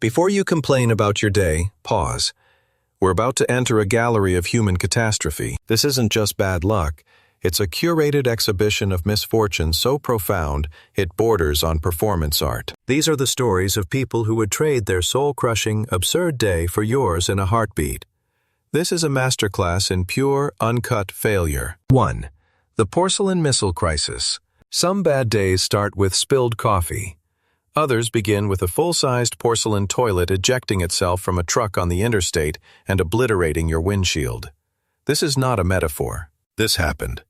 Before you complain about your day, pause. We're about to enter a gallery of human catastrophe. This isn't just bad luck. It's a curated exhibition of misfortune so profound it borders on performance art. These are the stories of people who would trade their soul-crushing, absurd day for yours in a heartbeat. This is a masterclass in pure, uncut failure. 1. The Porcelain Missile Crisis. Some bad days start with spilled coffee. Others begin with a full-sized porcelain toilet ejecting itself from a truck on the interstate and obliterating your windshield. This is not a metaphor. This happened.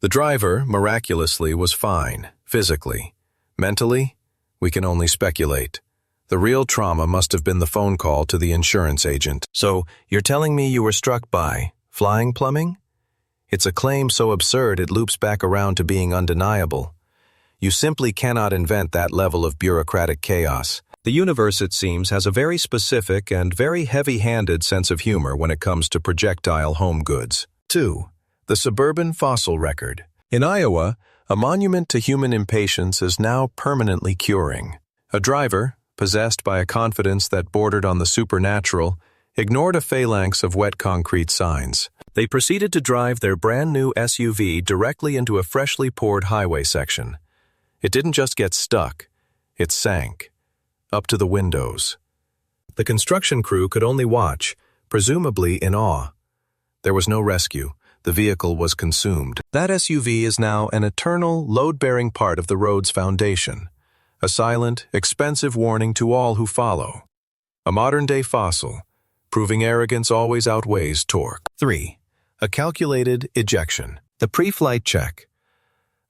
The driver, miraculously, was fine, physically. Mentally, we can only speculate. The real trauma must have been the phone call to the insurance agent. So, you're telling me you were struck by flying plumbing? It's a claim so absurd it loops back around to being undeniable. You simply cannot invent that level of bureaucratic chaos. The universe, it seems, has a very specific and very heavy-handed sense of humor when it comes to projectile home goods. 2. The Suburban Fossil Record. In Iowa, a monument to human impatience is now permanently curing. A driver, possessed by a confidence that bordered on the supernatural, ignored a phalanx of wet concrete signs. They proceeded to drive their brand-new SUV directly into a freshly poured highway section. It didn't just get stuck, it sank, up to the windows. The construction crew could only watch, presumably in awe. There was no rescue. The vehicle was consumed. That SUV is now an eternal, load-bearing part of the road's foundation. A silent, expensive warning to all who follow. A modern-day fossil, proving arrogance always outweighs torque. 3. A Calculated Ejection. The pre-flight check.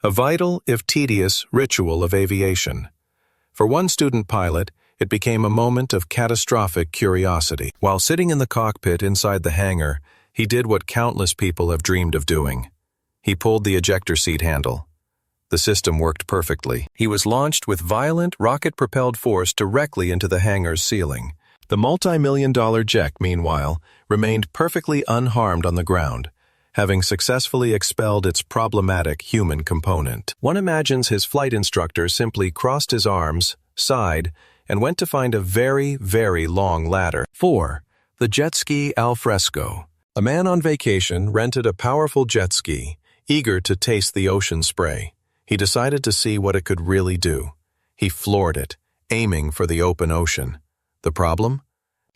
A vital, if tedious, ritual of aviation. For one student pilot, it became a moment of catastrophic curiosity. While sitting in the cockpit inside the hangar, he did what countless people have dreamed of doing. He pulled the ejector seat handle. The system worked perfectly. He was launched with violent, rocket-propelled force directly into the hangar's ceiling. The multi-million-dollar jet, meanwhile, remained perfectly unharmed on the ground, having successfully expelled its problematic human component. One imagines his flight instructor simply crossed his arms, sighed, and went to find a very, very long ladder. 4. The Jet Ski Al Fresco. A man on vacation rented a powerful jet ski, eager to taste the ocean spray. He decided to see what it could really do. He floored it, aiming for the open ocean. The problem?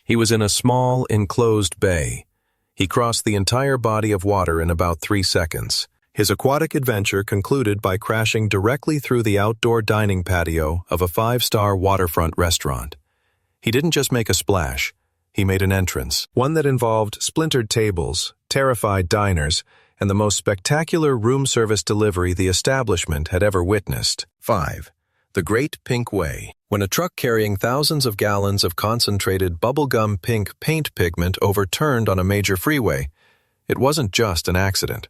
He was in a small, enclosed bay. He crossed the entire body of water in about 3 seconds. His aquatic adventure concluded by crashing directly through the outdoor dining patio of a 5-star waterfront restaurant. He didn't just make a splash. He made an entrance, one that involved splintered tables, terrified diners, and the most spectacular room service delivery the establishment had ever witnessed. 5. The Great Pink Way. When a truck carrying thousands of gallons of concentrated bubblegum pink paint pigment overturned on a major freeway, it wasn't just an accident.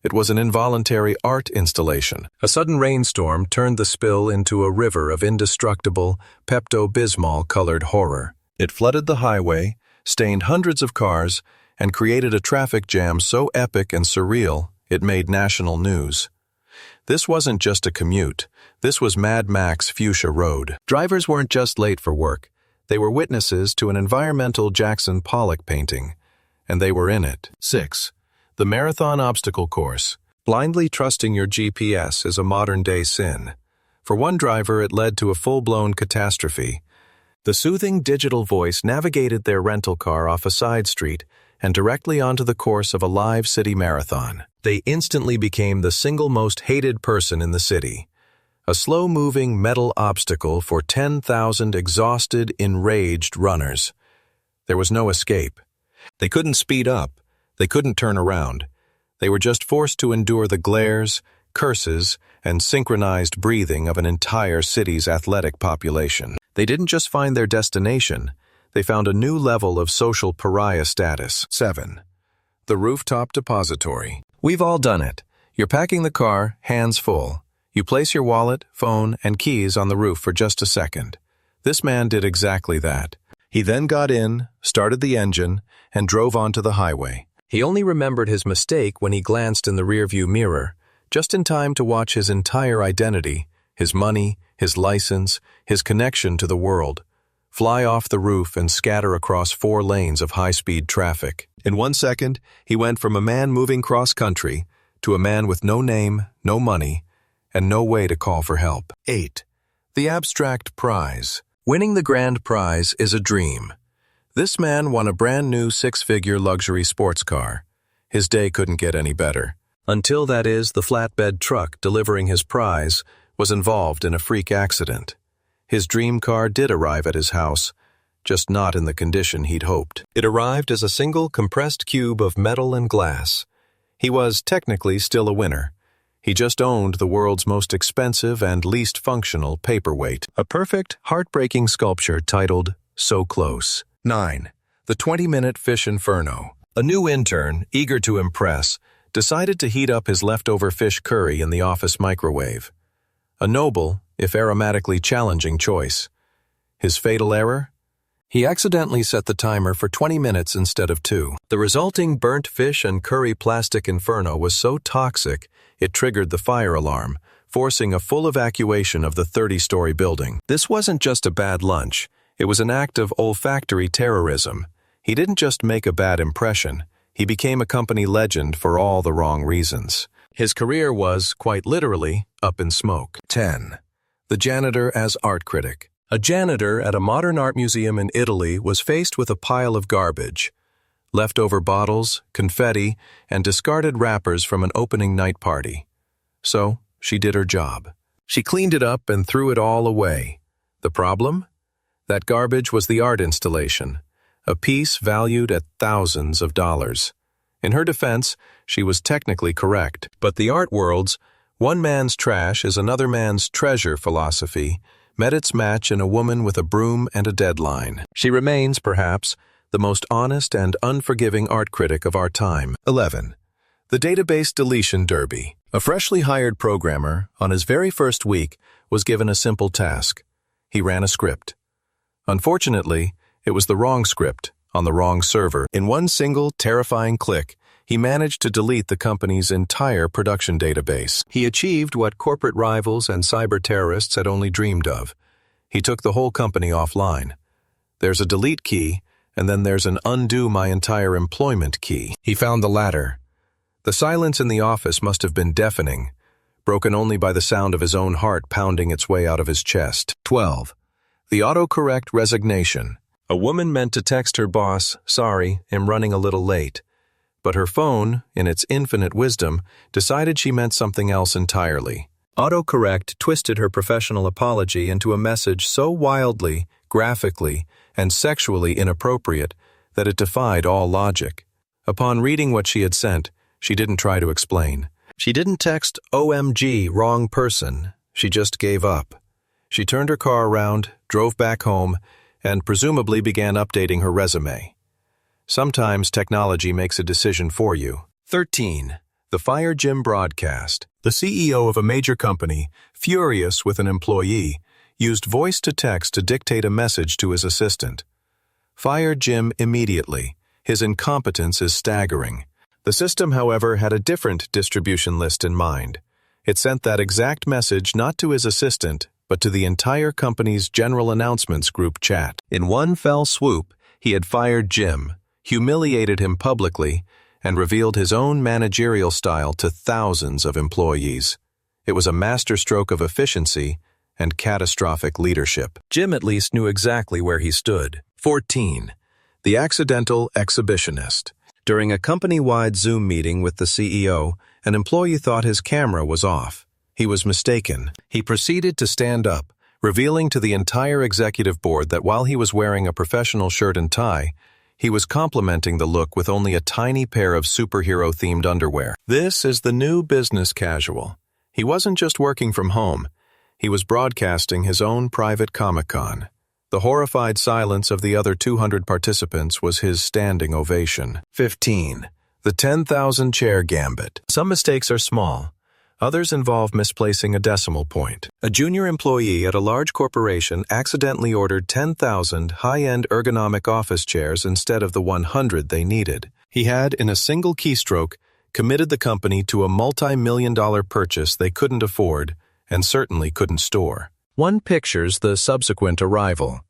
It was an involuntary art installation. A sudden rainstorm turned the spill into a river of indestructible, Pepto-Bismol-colored horror. It flooded the highway, stained hundreds of cars, and created a traffic jam so epic and surreal it made national news. This wasn't just a commute. This was Mad Max Fuchsia Road. Drivers weren't just late for work. They were witnesses to an environmental Jackson Pollock painting, and they were in it. 6. The Marathon Obstacle Course. Blindly trusting your GPS is a modern-day sin. For one driver, it led to a full-blown catastrophe. The soothing digital voice navigated their rental car off a side street and directly onto the course of a live city marathon. They instantly became the single most hated person in the city. A slow-moving metal obstacle for 10,000 exhausted, enraged runners. There was no escape. They couldn't speed up. They couldn't turn around. They were just forced to endure the glares, curses, and synchronized breathing of an entire city's athletic population. They didn't just find their destination, they found a new level of social pariah status. 7. The Roof-Top Depository. We've all done it. You're packing the car, hands full. You place your wallet, phone, and keys on the roof for just a second. This man did exactly that. He then got in, started the engine, and drove onto the highway. He only remembered his mistake when he glanced in the rearview mirror, just in time to watch his entire identity, his money, his license, his connection to the world, fly off the roof and scatter across 4 lanes of high-speed traffic. In 1 second, he went from a man moving cross-country to a man with no name, no money, and no way to call for help. 8. The abstract prize. Winning the grand prize is a dream. This man won a brand new 6-figure luxury sports car. His day couldn't get any better. Until, that is, the flatbed truck delivering his prize was involved in a freak accident. His dream car did arrive at his house, just not in the condition he'd hoped. It arrived as a single compressed cube of metal and glass. He was technically still a winner. He just owned the world's most expensive and least functional paperweight, a perfect, heartbreaking sculpture titled So Close. 9. The 20-minute Fish Inferno. A new intern, eager to impress, decided to heat up his leftover fish curry in the office microwave. A noble, if aromatically challenging choice. His fatal error? He accidentally set the timer for 20 minutes instead of 2. The resulting burnt fish and curry plastic inferno was so toxic, it triggered the fire alarm, forcing a full evacuation of the 30-story building. This wasn't just a bad lunch. It was an act of olfactory terrorism. He didn't just make a bad impression. He became a company legend for all the wrong reasons. His career was, quite literally, up in smoke. 10. The janitor as art critic. A janitor at a modern art museum in Italy was faced with a pile of garbage. Leftover bottles, confetti, and discarded wrappers from an opening night party. So, she did her job. She cleaned it up and threw it all away. The problem? That garbage was the art installation, a piece valued at thousands of dollars. In her defense, she was technically correct, but the art world's "one man's trash is another man's treasure" philosophy met its match in a woman with a broom and a deadline. She remains, perhaps, the most honest and unforgiving art critic of our time. 11. The database deletion derby. A freshly hired programmer, on his very first week, was given a simple task. He ran a script. Unfortunately, it was the wrong script, on the wrong server. In one single, terrifying click, he managed to delete the company's entire production database. He achieved what corporate rivals and cyber terrorists had only dreamed of. He took the whole company offline. There's a delete key, and then there's an undo my entire employment key. He found the latter. The silence in the office must have been deafening, broken only by the sound of his own heart pounding its way out of his chest. 12. The Autocorrect Resignation. A woman meant to text her boss, "Sorry, I'm running a little late." But her phone, in its infinite wisdom, decided she meant something else entirely. Autocorrect twisted her professional apology into a message so wildly, graphically, and sexually inappropriate that it defied all logic. Upon reading what she had sent, she didn't try to explain. She didn't text, "OMG, wrong person." She just gave up. She turned her car around, drove back home, and presumably began updating her resume. Sometimes technology makes a decision for you. 13. The Fire Jim broadcast. The CEO of a major company, furious with an employee, used voice-to-text to dictate a message to his assistant. Fire Jim immediately. His incompetence is staggering. The system, however, had a different distribution list in mind. It sent that exact message not to his assistant, but to the entire company's general announcements group chat. In one fell swoop, he had fired Jim, humiliated him publicly, and revealed his own managerial style to thousands of employees. It was a masterstroke of efficiency and catastrophic leadership. Jim at least knew exactly where he stood. 14. The Accidental Exhibitionist. During a company-wide Zoom meeting with the CEO, an employee thought his camera was off. He was mistaken. He proceeded to stand up, revealing to the entire executive board that while he was wearing a professional shirt and tie, he was complementing the look with only a tiny pair of superhero-themed underwear. This is the new business casual. He wasn't just working from home. He was broadcasting his own private Comic-Con. The horrified silence of the other 200 participants was his standing ovation. 15. The 10,000 chair gambit. Some mistakes are small. Others involve misplacing a decimal point. A junior employee at a large corporation accidentally ordered 10,000 high-end ergonomic office chairs instead of the 100 they needed. He had, in a single keystroke, committed the company to a multi-million-dollar purchase they couldn't afford and certainly couldn't store. One pictures the subsequent arrival.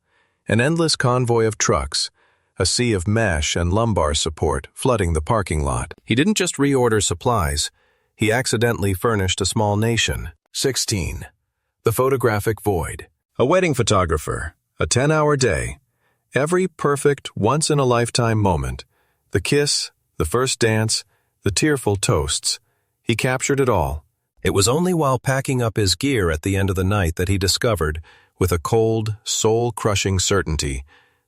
An endless convoy of trucks, a sea of mesh and lumbar support flooding the parking lot. He didn't just reorder supplies, he accidentally furnished a small nation. 16. The Photographic Void. A wedding photographer, a 10-hour day, every perfect, once-in-a-lifetime moment, the kiss, the first dance, the tearful toasts. He captured it all. It was only while packing up his gear at the end of the night that he discovered, with a cold, soul-crushing certainty,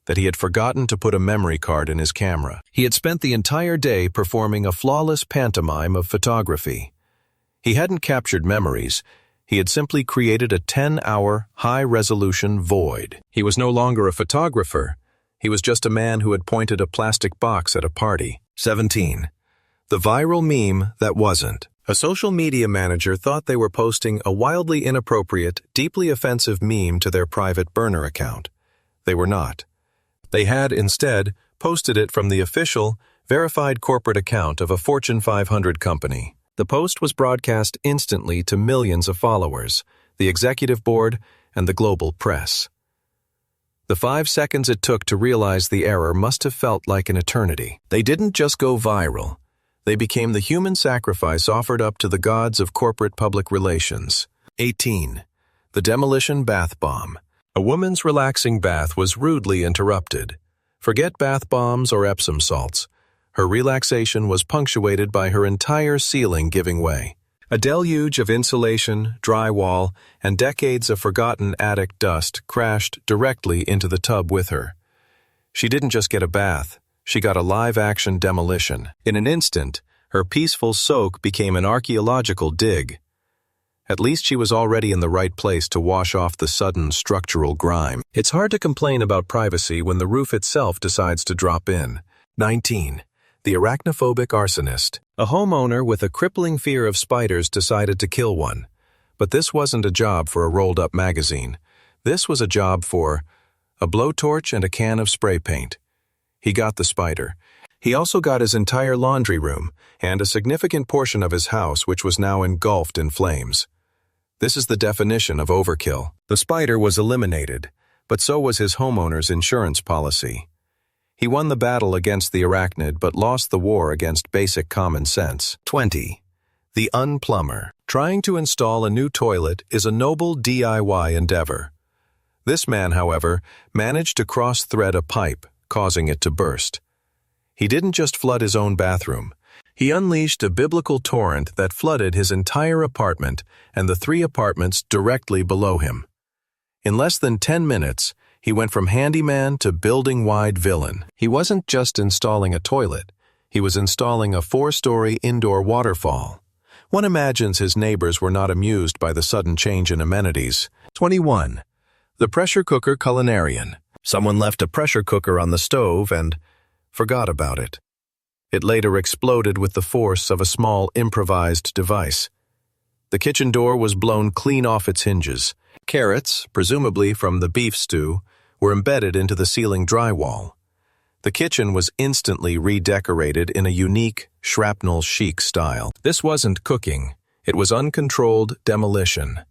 that he had forgotten to put a memory card in his camera. He had spent the entire day performing a flawless pantomime of photography. He hadn't captured memories. He had simply created a 10-hour, high-resolution void. He was no longer a photographer. He was just a man who had pointed a plastic box at a party. 17. The viral meme that wasn't. A social media manager thought they were posting a wildly inappropriate, deeply offensive meme to their private burner account. They were not. They had, instead, posted it from the official, verified corporate account of a Fortune 500 company. The post was broadcast instantly to millions of followers, the executive board, and the global press. The 5 seconds it took to realize the error must have felt like an eternity. They didn't just go viral. They became the human sacrifice offered up to the gods of corporate public relations. 18. The Demolition Bath Bomb. A woman's relaxing bath was rudely interrupted. Forget bath bombs or Epsom salts. Her relaxation was punctuated by her entire ceiling giving way. A deluge of insulation, drywall, and decades of forgotten attic dust crashed directly into the tub with her. She didn't just get a bath, she got a live-action demolition. In an instant, her peaceful soak became an archaeological dig. At least she was already in the right place to wash off the sudden structural grime. It's hard to complain about privacy when the roof itself decides to drop in. 19. The Arachnophobic Arsonist. A homeowner with a crippling fear of spiders decided to kill one. But this wasn't a job for a rolled-up magazine. This was a job for a blowtorch and a can of spray paint. He got the spider. He also got his entire laundry room and a significant portion of his house, which was now engulfed in flames. This is the definition of overkill. The spider was eliminated, but so was his homeowner's insurance policy. He won the battle against the arachnid but lost the war against basic common sense. 20. The Un-Plumber. Trying to install a new toilet is a noble DIY endeavor. This man, however, managed to cross-thread a pipe, causing it to burst. He didn't just flood his own bathroom. He unleashed a biblical torrent that flooded his entire apartment and the 3 apartments directly below him. In less than 10 minutes, he went from handyman to building-wide villain. He wasn't just installing a toilet. He was installing a 4-story indoor waterfall. One imagines his neighbors were not amused by the sudden change in amenities. 21. The Pressure-Cooker Culinarian. Someone left a pressure cooker on the stove and forgot about it. It later exploded with the force of a small improvised device. The kitchen door was blown clean off its hinges. Carrots, presumably from the beef stew, were embedded into the ceiling drywall. The kitchen was instantly redecorated in a unique, shrapnel-chic style. This wasn't cooking. It was uncontrolled demolition.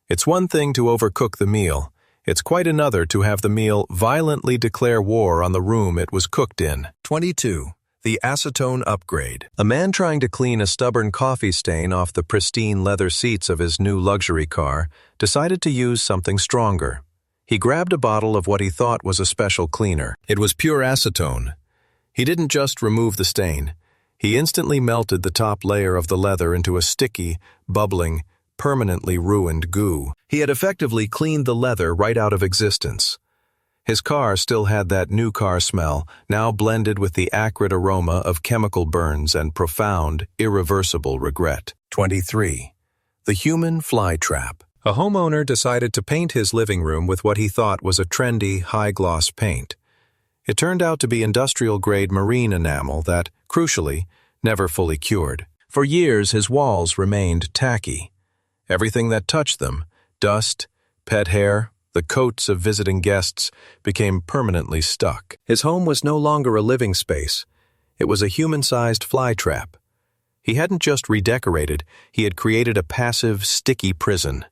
It's one thing to overcook the meal. It's quite another to have the meal violently declare war on the room it was cooked in. 22. The Acetone Upgrade. A man trying to clean a stubborn coffee stain off the pristine leather seats of his new luxury car decided to use something stronger. He grabbed a bottle of what he thought was a special cleaner. It was pure acetone. He didn't just remove the stain. He instantly melted the top layer of the leather into a sticky, bubbling, permanently ruined goo. He had effectively cleaned the leather right out of existence. His car still had that new car smell, now blended with the acrid aroma of chemical burns and profound, irreversible regret. 23. The Human Fly Trap. A homeowner decided to paint his living room with what he thought was a trendy, high-gloss paint. It turned out to be industrial-grade marine enamel that, crucially, never fully cured. For years, his walls remained tacky. Everything that touched them, dust, pet hair, the coats of visiting guests, became permanently stuck. His home was no longer a living space. It was a human-sized fly trap. He hadn't just redecorated, he had created a passive, sticky prison.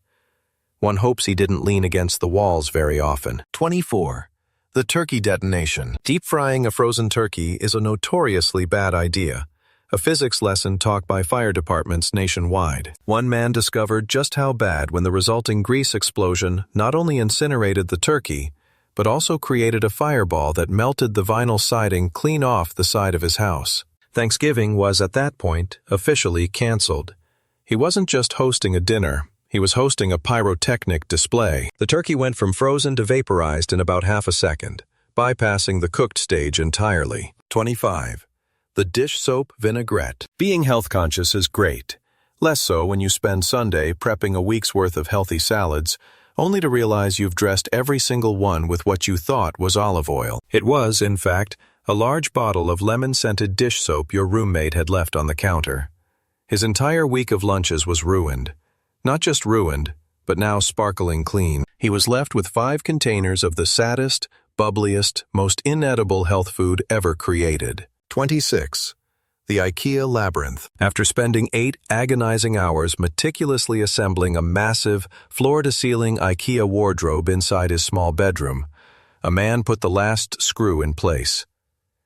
One hopes he didn't lean against the walls very often. 24. The Turkey Detonation. Deep frying a frozen turkey is a notoriously bad idea, a physics lesson taught by fire departments nationwide. One man discovered just how bad when the resulting grease explosion not only incinerated the turkey, but also created a fireball that melted the vinyl siding clean off the side of his house. Thanksgiving was, at that point, officially canceled. He wasn't just hosting a dinner, he was hosting a pyrotechnic display. The turkey went from frozen to vaporized in about half a second, bypassing the cooked stage entirely. 25. The dish soap vinaigrette. Being health conscious is great. Less so when you spend Sunday prepping a week's worth of healthy salads, only to realize you've dressed every single one with what you thought was olive oil. It was, in fact, a large bottle of lemon-scented dish soap your roommate had left on the counter. His entire week of lunches was ruined. Not just ruined, but now sparkling clean. He was left with 5 containers of the saddest, bubbliest, most inedible health food ever created. 26. The IKEA Labyrinth. After spending 8 agonizing hours meticulously assembling a massive, floor-to-ceiling IKEA wardrobe inside his small bedroom, a man put the last screw in place.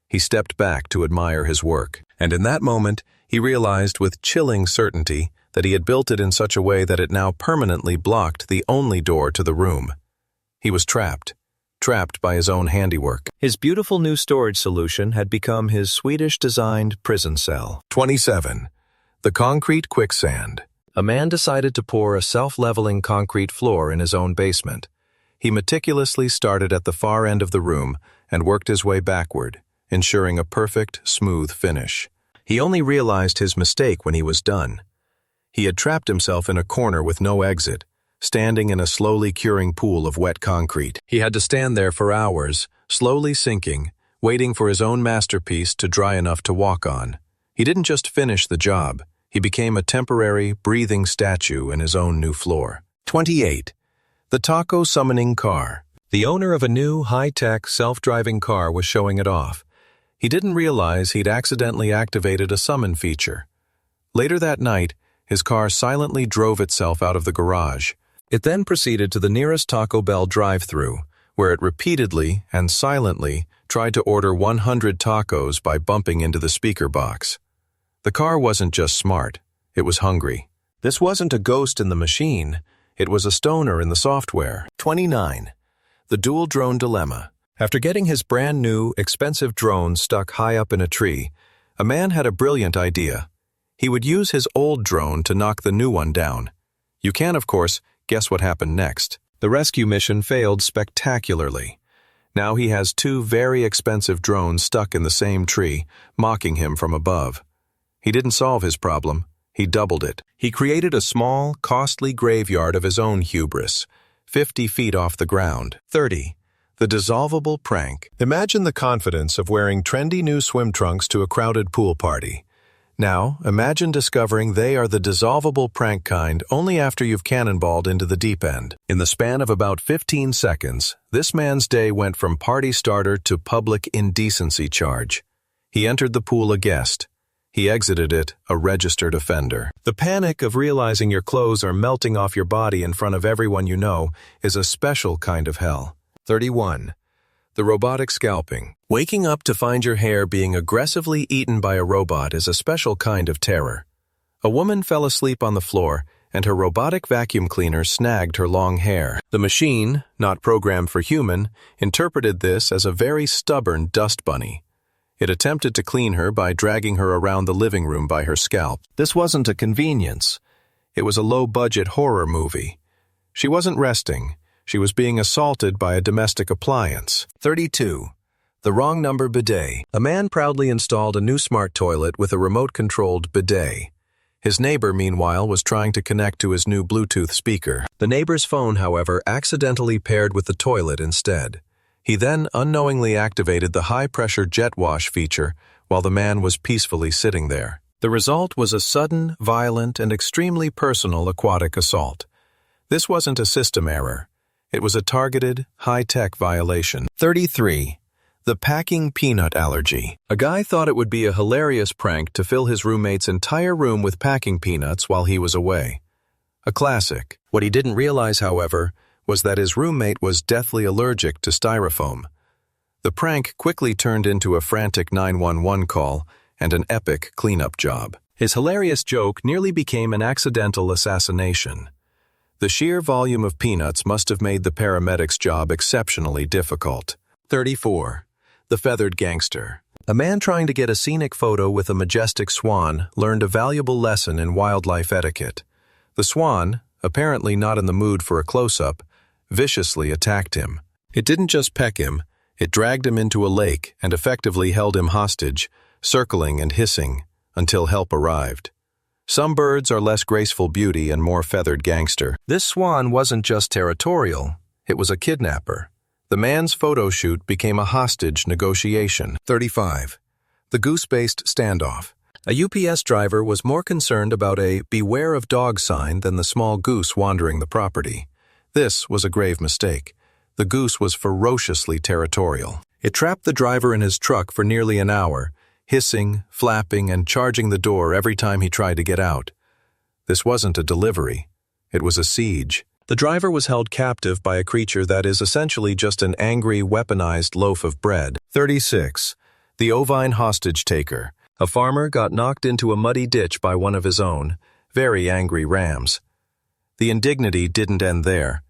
He stepped back to admire his work, and in that moment, he realized with chilling certainty that he had built it in such a way that it now permanently blocked the only door to the room. He was trapped by his own handiwork. His beautiful new storage solution had become his Swedish-designed prison cell. 27. The Concrete Quicksand. A man decided to pour a self-leveling concrete floor in his own basement. He meticulously started at the far end of the room and worked his way backward, ensuring a perfect, smooth finish. He only realized his mistake when he was done. He had trapped himself in a corner with no exit, standing in a slowly curing pool of wet concrete. He had to stand there for hours, slowly sinking, waiting for his own masterpiece to dry enough to walk on. He didn't just finish the job, he became a temporary, breathing statue in his own new floor. 28. The Taco Summoning Car. The owner of a new, high-tech, self-driving car was showing it off. He didn't realize he'd accidentally activated a summon feature. Later that night, his car silently drove itself out of the garage. It then proceeded to the nearest Taco Bell drive-thru, where it repeatedly and silently tried to order 100 tacos by bumping into the speaker box. The car wasn't just smart, it was hungry. This wasn't a ghost in the machine, it was a stoner in the software. 29. The Dual Drone Dilemma. After getting his brand new, expensive drone stuck high up in a tree, a man had a brilliant idea. He would use his old drone to knock the new one down. You can, of course, guess what happened next. The rescue mission failed spectacularly. Now he has 2 very expensive drones stuck in the same tree, mocking him from above. He didn't solve his problem, he doubled it. He created a small, costly graveyard of his own hubris, 50 feet off the ground. 30. The Dissolvable Prank. Imagine the confidence of wearing trendy new swim trunks to a crowded pool party. Now, imagine discovering they are the dissolvable prank kind only after you've cannonballed into the deep end. In the span of about 15 seconds, this man's day went from party starter to public indecency charge. He entered the pool a guest. He exited it a registered offender. The panic of realizing your clothes are melting off your body in front of everyone you know is a special kind of hell. 31. The Robotic Scalping. Waking up to find your hair being aggressively eaten by a robot is a special kind of terror. A woman fell asleep on the floor, and her robotic vacuum cleaner snagged her long hair. The machine, not programmed for human, interpreted this as a very stubborn dust bunny. It attempted to clean her by dragging her around the living room by her scalp. This wasn't a convenience. It was a low-budget horror movie. She wasn't resting. She was being assaulted by a domestic appliance. 32. The Wrong-Number Bidet. A man proudly installed a new smart toilet with a remote-controlled bidet. His neighbor, meanwhile, was trying to connect to his new Bluetooth speaker. The neighbor's phone, however, accidentally paired with the toilet instead. He then unknowingly activated the high-pressure jet wash feature while the man was peacefully sitting there. The result was a sudden, violent, and extremely personal aquatic assault. This wasn't a system error. It was a targeted, high-tech violation. 33. The Packing Peanut Allergy. A guy thought it would be a hilarious prank to fill his roommate's entire room with packing peanuts while he was away. A classic. What he didn't realize, however, was that his roommate was deathly allergic to styrofoam. The prank quickly turned into a frantic 911 call and an epic cleanup job. His hilarious joke nearly became an accidental assassination. The sheer volume of peanuts must have made the paramedics' job exceptionally difficult. 34. The Feathered Gangster. A man trying to get a scenic photo with a majestic swan learned a valuable lesson in wildlife etiquette. The swan, apparently not in the mood for a close-up, viciously attacked him. It didn't just peck him, it dragged him into a lake and effectively held him hostage, circling and hissing, until help arrived. Some birds are less graceful beauty and more feathered gangster. This swan wasn't just territorial, it was a kidnapper. The man's photo shoot became a hostage negotiation. 35. The Goose-Based Standoff. A UPS driver was more concerned about a "beware of dog" sign than the small goose wandering the property. This was a grave mistake. The goose was ferociously territorial. It trapped the driver in his truck for nearly an hour, hissing, flapping, and charging the door every time he tried to get out. This wasn't a delivery. It was a siege. The driver was held captive by a creature that is essentially just an angry, weaponized loaf of bread. 36. The Ovine Hostage-Taker. A farmer got knocked into a muddy ditch by one of his own, very angry rams. The indignity didn't end there.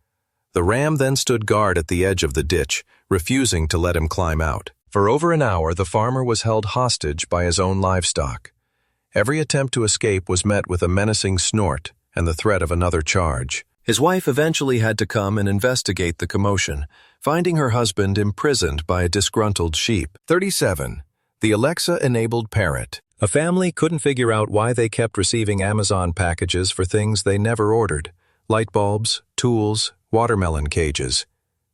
The ram then stood guard at the edge of the ditch, refusing to let him climb out. For over an hour, the farmer was held hostage by his own livestock. Every attempt to escape was met with a menacing snort and the threat of another charge. His wife eventually had to come and investigate the commotion, finding her husband imprisoned by a disgruntled sheep. 37. The Alexa-Enabled Parrot. A family couldn't figure out why they kept receiving Amazon packages for things they never ordered: light bulbs, tools, watermelon cages.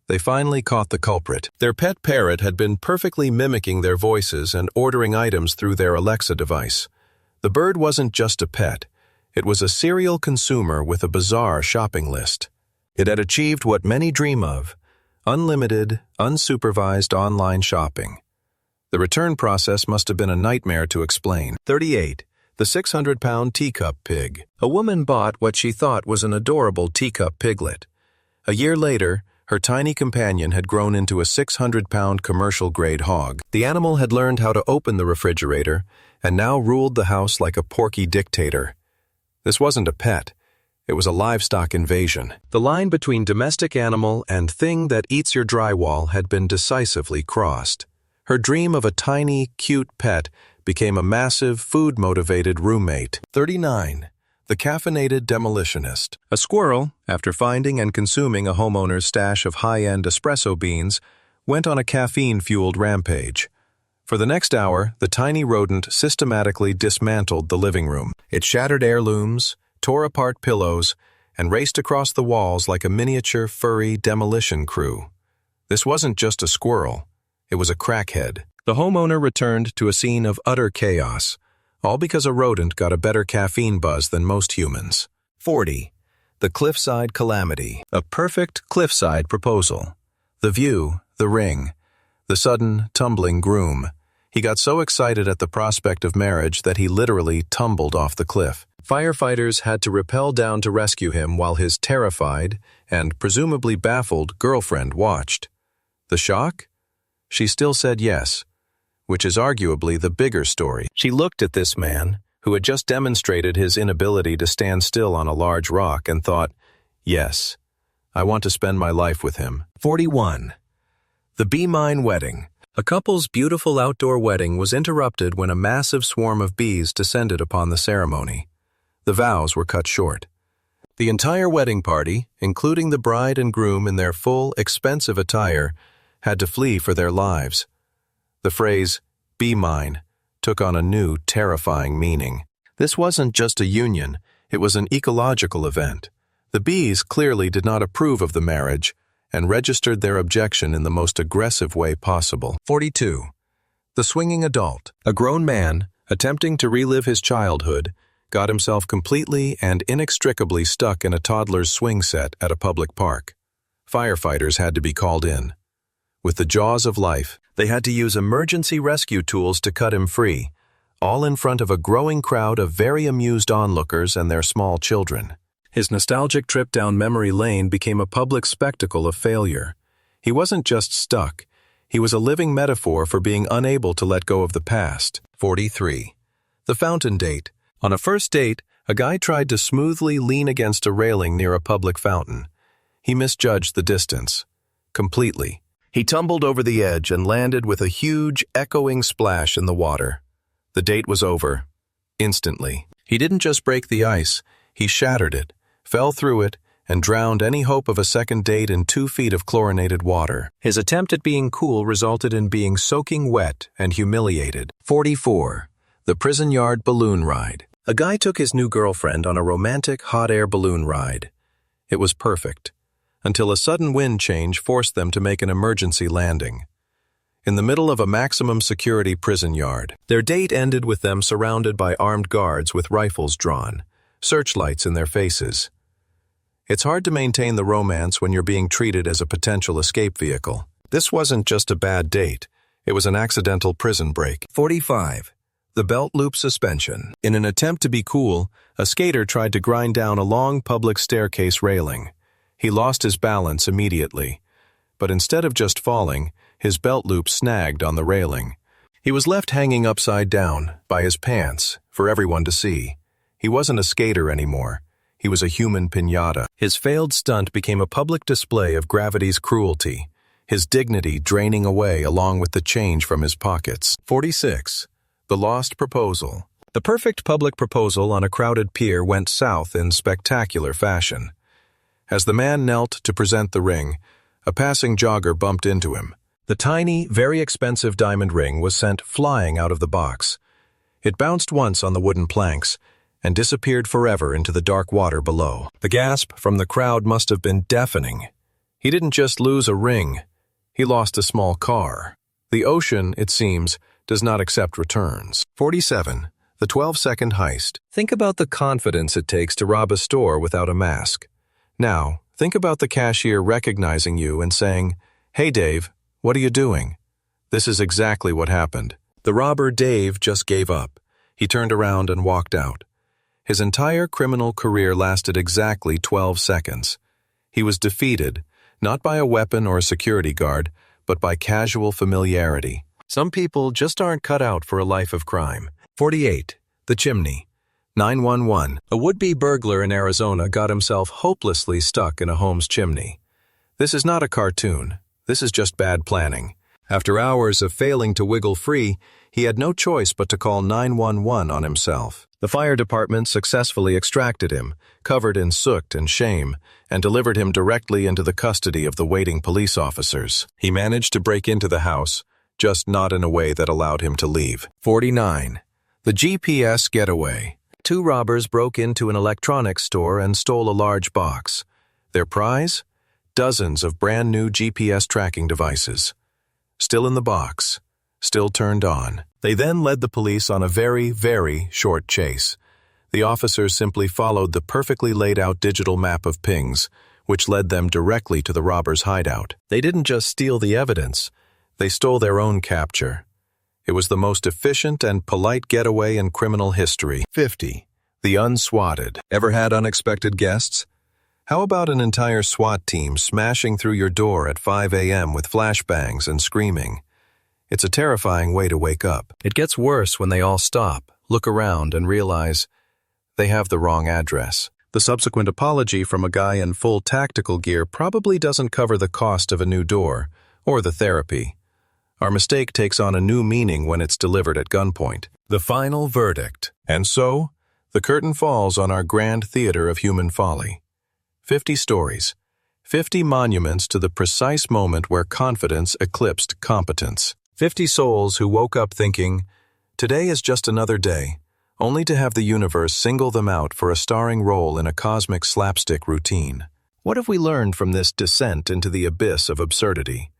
They finally caught the culprit. Their pet parrot had been perfectly mimicking their voices and ordering items through their Alexa device. The bird wasn't just a pet. It was a serial consumer with a bizarre shopping list. It had achieved what many dream of: unlimited, unsupervised online shopping. The return process must have been a nightmare to explain. 38. The 600-pound Teacup Pig. A woman bought what she thought was an adorable teacup piglet. A year later, her tiny companion had grown into a 600-pound commercial-grade hog. The animal had learned how to open the refrigerator and now ruled the house like a porky dictator. This wasn't a pet. It was a livestock invasion. The line between domestic animal and thing that eats your drywall had been decisively crossed. Her dream of a tiny, cute pet became a massive, food-motivated roommate. 39. The Caffeinated Demolitionist. A squirrel, after finding and consuming a homeowner's stash of high-end espresso beans, went on a caffeine-fueled rampage. For the next hour, the tiny rodent systematically dismantled the living room. It shattered heirlooms, tore apart pillows, and raced across the walls like a miniature, furry demolition crew. This wasn't just a squirrel. It was a crackhead. The homeowner returned to a scene of utter chaos, all because a rodent got a better caffeine buzz than most humans. 40. The Cliffside Calamity. A perfect cliffside proposal. The view, the ring, the sudden, tumbling groom. He got so excited at the prospect of marriage that he literally tumbled off the cliff. Firefighters had to rappel down to rescue him while his terrified and presumably baffled girlfriend watched. The shock? She still said yes, which is arguably the bigger story. She looked at this man, who had just demonstrated his inability to stand still on a large rock, and thought, yes, I want to spend my life with him. 41. The Bee Mine Wedding. A couple's beautiful outdoor wedding was interrupted when a massive swarm of bees descended upon the ceremony. The vows were cut short. The entire wedding party, including the bride and groom in their full, expensive attire, had to flee for their lives. The phrase, "bee mine," took on a new, terrifying meaning. This wasn't just a union, it was an ecological event. The bees clearly did not approve of the marriage and registered their objection in the most aggressive way possible. 42. The Swinging Adult. A grown man, attempting to relive his childhood, got himself completely and inextricably stuck in a toddler's swing set at a public park. Firefighters had to be called in. With the jaws of life, they had to use emergency rescue tools to cut him free, all in front of a growing crowd of very amused onlookers and their small children. His nostalgic trip down memory lane became a public spectacle of failure. He wasn't just stuck, He was a living metaphor for being unable to let go of the past. 43. The fountain date. On a first date, a guy tried to smoothly lean against a railing near a public fountain. He misjudged the distance. Completely. He tumbled over the edge and landed with a huge, echoing splash in the water. The date was over. Instantly. He didn't just break the ice, he shattered it, fell through it, and drowned any hope of a second date in 2 feet of chlorinated water. His attempt at being cool resulted in being soaking wet and humiliated. 44. The prison yard balloon ride. A guy took his new girlfriend on a romantic hot air balloon ride. It was perfect, until a sudden wind change forced them to make an emergency landing. In the middle of a maximum security prison yard, their date ended with them surrounded by armed guards with rifles drawn, searchlights in their faces. It's hard to maintain the romance when you're being treated as a potential escape vehicle. This wasn't just a bad date, it was an accidental prison break. 45. The belt loop suspension. In an attempt to be cool, a skater tried to grind down a long public staircase railing. He lost his balance immediately, but instead of just falling, his belt loop snagged on the railing. He was left hanging upside down, by his pants, for everyone to see. He wasn't a skater anymore. He was a human piñata. His failed stunt became a public display of gravity's cruelty, his dignity draining away along with the change from his pockets. 46. The lost proposal. The perfect public proposal on a crowded pier went south in spectacular fashion. As the man knelt to present the ring, a passing jogger bumped into him. The tiny, very expensive diamond ring was sent flying out of the box. It bounced once on the wooden planks and disappeared forever into the dark water below. The gasp from the crowd must have been deafening. He didn't just lose a ring, he lost a small car. The ocean, it seems, does not accept returns. 47. The 12-second heist. Think about the confidence it takes to rob a store without a mask. Now, think about the cashier recognizing you and saying, "Hey Dave, what are you doing?" This is exactly what happened. The robber Dave just gave up. He turned around and walked out. His entire criminal career lasted exactly 12 seconds. He was defeated, not by a weapon or a security guard, but by casual familiarity. Some people just aren't cut out for a life of crime. 48. The chimney. 911. A would-be burglar in Arizona got himself hopelessly stuck in a home's chimney. This is not a cartoon. This is just bad planning. After hours of failing to wiggle free, he had no choice but to call 911 on himself. The fire department successfully extracted him, covered in soot and shame, and delivered him directly into the custody of the waiting police officers. He managed to break into the house, just not in a way that allowed him to leave. 49. The GPS Getaway. 2 robbers broke into an electronics store and stole a large box. Their prize? Dozens of brand new GPS tracking devices. Still in the box, still turned on. They then led the police on a very, very short chase. The officers simply followed the perfectly laid out digital map of pings, which led them directly to the robbers' hideout. They didn't just steal the evidence, they stole their own capture. It was the most efficient and polite getaway in criminal history. 50. The Un-SWAT-ed. Ever had unexpected guests? How about an entire SWAT team smashing through your door at 5 a.m. with flashbangs and screaming? It's a terrifying way to wake up. It gets worse when they all stop, look around, and realize they have the wrong address. The subsequent apology from a guy in full tactical gear probably doesn't cover the cost of a new door or the therapy. Our mistake takes on a new meaning when it's delivered at gunpoint. The final verdict. And so, the curtain falls on our grand theater of human folly. 50 stories, 50 monuments to the precise moment where confidence eclipsed competence. 50 souls who woke up thinking, today is just another day, only to have the universe single them out for a starring role in a cosmic slapstick routine. What have we learned from this descent into the abyss of absurdity?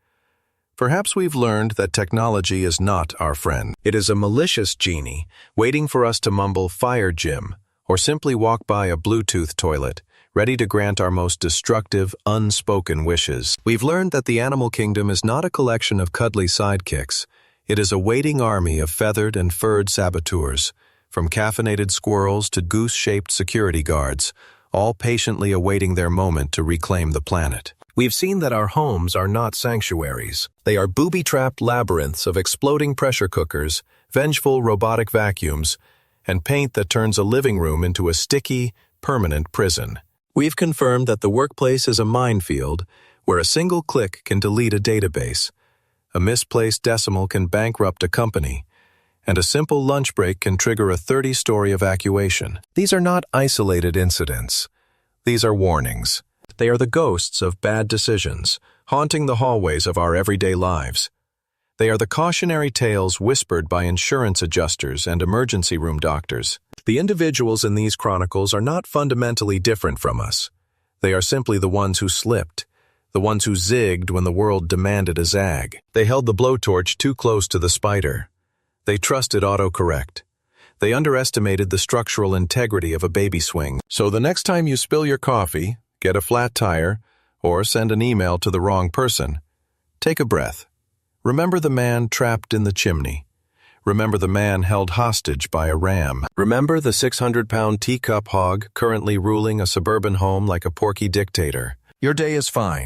Perhaps we've learned that technology is not our friend. It is a malicious genie, waiting for us to mumble "Fire Jim," or simply walk by a Bluetooth toilet, ready to grant our most destructive, unspoken wishes. We've learned that the animal kingdom is not a collection of cuddly sidekicks. It is a waiting army of feathered and furred saboteurs, from caffeinated squirrels to goose-shaped security guards, all patiently awaiting their moment to reclaim the planet. We've seen that our homes are not sanctuaries. They are booby-trapped labyrinths of exploding pressure cookers, vengeful robotic vacuums, and paint that turns a living room into a sticky, permanent prison. We've confirmed that the workplace is a minefield where a single click can delete a database, a misplaced decimal can bankrupt a company, and a simple lunch break can trigger a 30-story evacuation. These are not isolated incidents. These are warnings. They are the ghosts of bad decisions, haunting the hallways of our everyday lives. They are the cautionary tales whispered by insurance adjusters and emergency room doctors. The individuals in these chronicles are not fundamentally different from us. They are simply the ones who slipped, the ones who zigged when the world demanded a zag. They held the blowtorch too close to the spider. They trusted autocorrect. They underestimated the structural integrity of a baby swing. So the next time you spill your coffee, get a flat tire, or send an email to the wrong person, take a breath. Remember the man trapped in the chimney. Remember the man held hostage by a ram. Remember the 600-pound teacup hog currently ruling a suburban home like a porky dictator. Your day is fine.